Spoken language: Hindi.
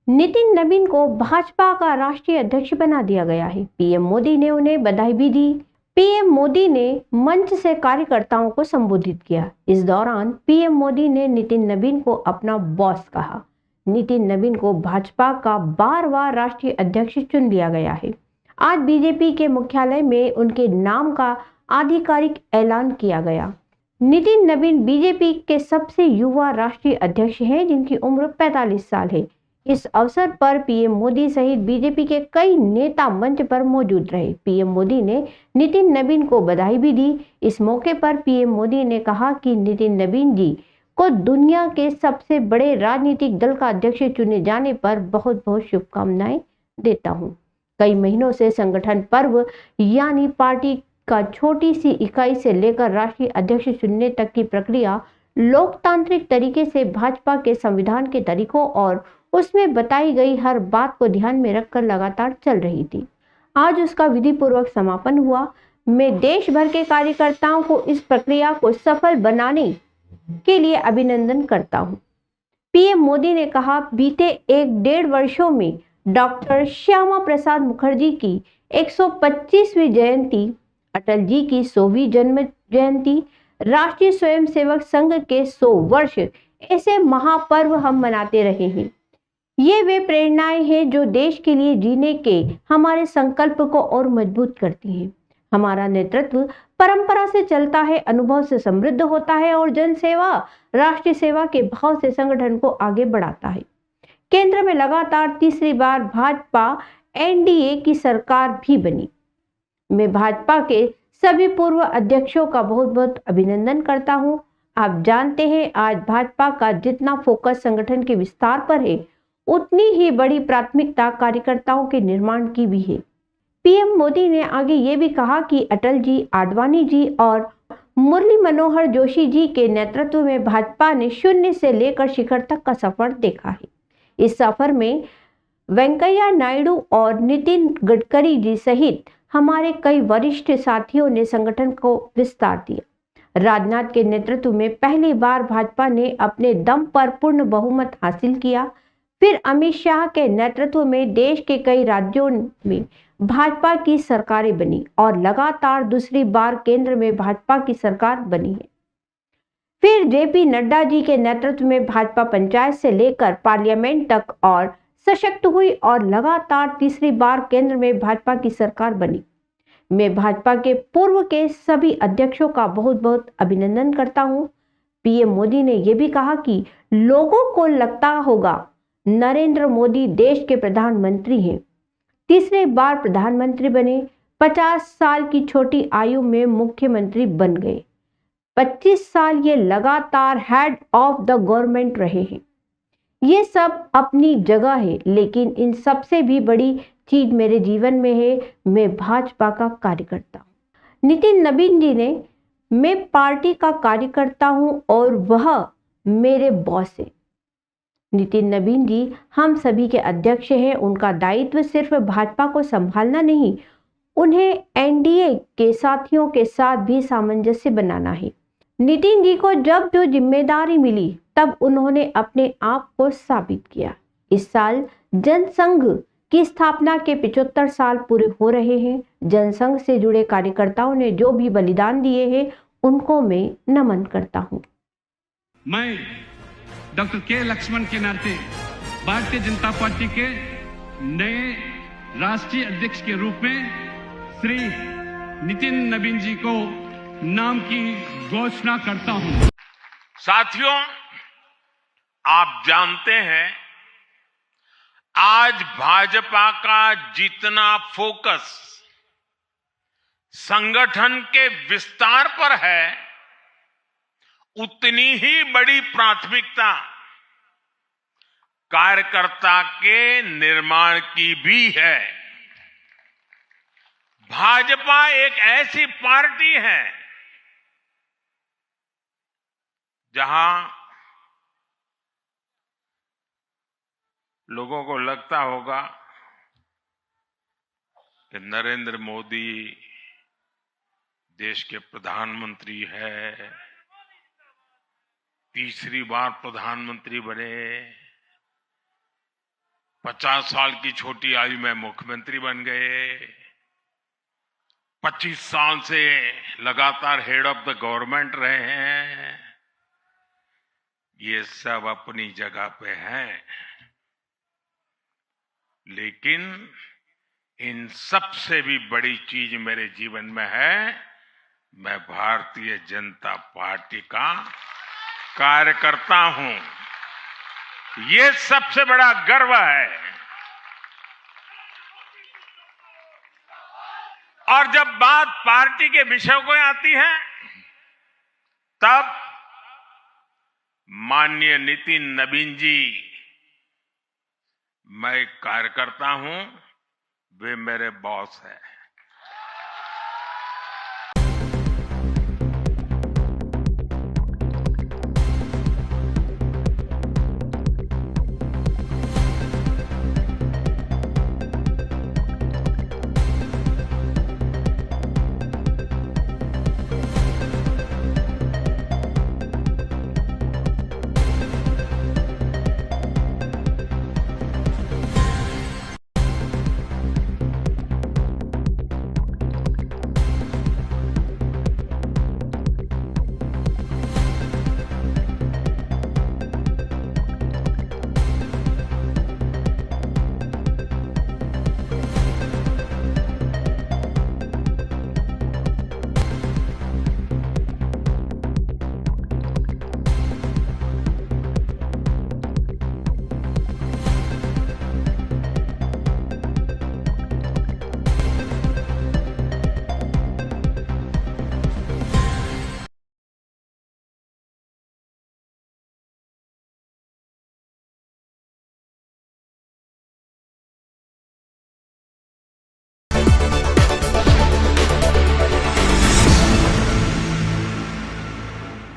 नितिन नवीन को भाजपा का राष्ट्रीय अध्यक्ष बना दिया गया है। पीएम मोदी ने उन्हें बधाई भी दी। पीएम मोदी ने मंच से कार्यकर्ताओं को संबोधित किया। इस दौरान पीएम मोदी ने नितिन नवीन को अपना बॉस कहा। नितिन नवीन को भाजपा का बारवां राष्ट्रीय अध्यक्ष चुन लिया गया है। आज बीजेपी के मुख्यालय में उनके नाम का आधिकारिक ऐलान किया गया। नितिन नवीन बीजेपी के सबसे युवा राष्ट्रीय अध्यक्ष हैं, जिनकी उम्र 45 साल है। इस अवसर पर पीएम मोदी सहित बीजेपी के कई नेता मंच पर मौजूद रहे। पीएम मोदी ने नितिन नवीन को बधाई भी दी। इस मौके पर पीएम मोदी ने कहा कि नितिन नवीन जी को दुनिया के सबसे बड़े राजनीतिक दल का अध्यक्ष चुने जाने पर बहुत बहुत शुभकामनाएं देता हूं। कई महीनों से संगठन पर्व यानी पार्टी का छोटी सी इकाई से लेकर राष्ट्रीय अध्यक्ष चुनने तक की प्रक्रिया लोकतांत्रिक तरीके से भाजपा के संविधान के तरीकों और उसमें बताई गई हर बात को ध्यान में रखकर लगातार चल रही थी। आज उसका विधि पूर्वक समापन हुआ। मैं देश भर के कार्यकर्ताओं को इस प्रक्रिया को सफल बनाने के लिए अभिनंदन करता हूं। पीएम मोदी ने कहा, बीते 1.5 वर्षों में डॉक्टर श्यामा प्रसाद मुखर्जी की 125वीं जयंती, अटल जी की 100वीं जन्म जयंती, राष्ट्रीय स्वयंसेवक संघ के 100 वर्ष, ऐसे महापर्व हम मनाते रहे हैं। ये वे प्रेरणाएं हैं जो देश के लिए जीने के हमारे संकल्प को और मजबूत करती हैं। हमारा नेतृत्व परंपरा से चलता है, अनुभव से समृद्ध होता है और जन सेवा, राष्ट्रीय सेवा के भाव से संगठन को आगे बढ़ाता है। केंद्र में लगातार तीसरी बार भाजपा एनडीए की सरकार भी बनी। मैं भाजपा के सभी पूर्व अध्यक्षों का बहुत बहुत अभिनंदन करता हूं। आप जानते हैं, आज भाजपा का जितना फोकस संगठन के विस्तार पर है, उतनी ही बड़ी प्राथमिकता कार्यकर्ताओं के निर्माण की भी है। पीएम मोदी ने आगे ये भी कहा कि अटल जी, आडवाणी जी और मुरली मनोहर जोशी जी के नेतृत्व में भाजपा ने शून्य से लेकर शिखर तक का सफर देखा है। इस सफर में वेंकैया नायडू और नितिन गडकरी जी सहित हमारे कई वरिष्ठ साथियों ने संगठन को विस्तार दिया। राजनाथ के नेतृत्व में पहली बार भाजपा ने अपने दम पर पूर्ण बहुमत हासिल किया। फिर अमित शाह के नेतृत्व में देश के कई राज्यों में भाजपा की सरकारें बनी और लगातार दूसरी बार केंद्र में भाजपा की सरकार बनी है। फिर जेपी नड्डा जी के नेतृत्व में भाजपा पंचायत से लेकर पार्लियामेंट तक और सशक्त हुई और लगातार तीसरी बार केंद्र में भाजपा की सरकार बनी। मैं भाजपा के पूर्व के सभी अध्यक्षों का बहुत बहुत अभिनंदन करता हूं। पीएम मोदी ने यह भी कहा कि लोगों को लगता होगा नरेंद्र मोदी देश के प्रधानमंत्री हैं, तीसरी बार प्रधानमंत्री बने, 50 साल की छोटी आयु में मुख्यमंत्री बन गए, 25 साल ये लगातार हेड ऑफ द गवर्नमेंट रहे हैं। ये सब अपनी जगह है, लेकिन इन सबसे भी बड़ी चीज मेरे जीवन में है, मैं भाजपा का कार्यकर्ता हूं। नितिन नवीन जी ने, मैं पार्टी का कार्यकर्ता हूं और वह मेरे बॉस है। नितिन नवीन जी हम सभी के अध्यक्ष हैं। उनका दायित्व सिर्फ भाजपा को संभालना नहीं, उन्हें एनडीए के साथियों के साथ भी सामंजस्य बनाना है। नितिन जी को जब जो जिम्मेदारी मिली, तब उन्होंने अपने आप को साबित किया। इस साल जनसंघ की स्थापना के 75 साल पूरे हो रहे हैं। जनसंघ से जुड़े कार्यकर्ताओं ने जो भी बलिदान दिए हैं, उनको मैं नमन करता हूँ। मैं डॉक्टर के लक्ष्मण के नाते भारतीय जनता पार्टी के नए राष्ट्रीय अध्यक्ष के रूप में श्री नितिन नवीन जी को नाम की घोषणा करता हूं। साथियों, आप जानते हैं, आज भाजपा का जितना फोकस संगठन के विस्तार पर है, उतनी ही बड़ी प्राथमिकता कार्यकर्ता के निर्माण की भी है। भाजपा एक ऐसी पार्टी है जहां लोगों को लगता होगा कि नरेंद्र मोदी देश के प्रधानमंत्री है, तीसरी बार प्रधानमंत्री बने, 50 साल की छोटी आयु में मुख्यमंत्री बन गए। 25 साल से लगातार हेड ऑफ द गवर्नमेंट रहे हैं। ये सब अपनी जगह पे हैं, लेकिन इन सबसे भी बड़ी चीज मेरे जीवन में है, मैं भारतीय जनता पार्टी का कार्यकर्ता हूं। ये सबसे बड़ा गर्व है। और जब बात पार्टी के विषयों को आती है, तब माननीय नितिन नवीन जी, मैं कार्यकर्ता हूं, वे मेरे बॉस हैं।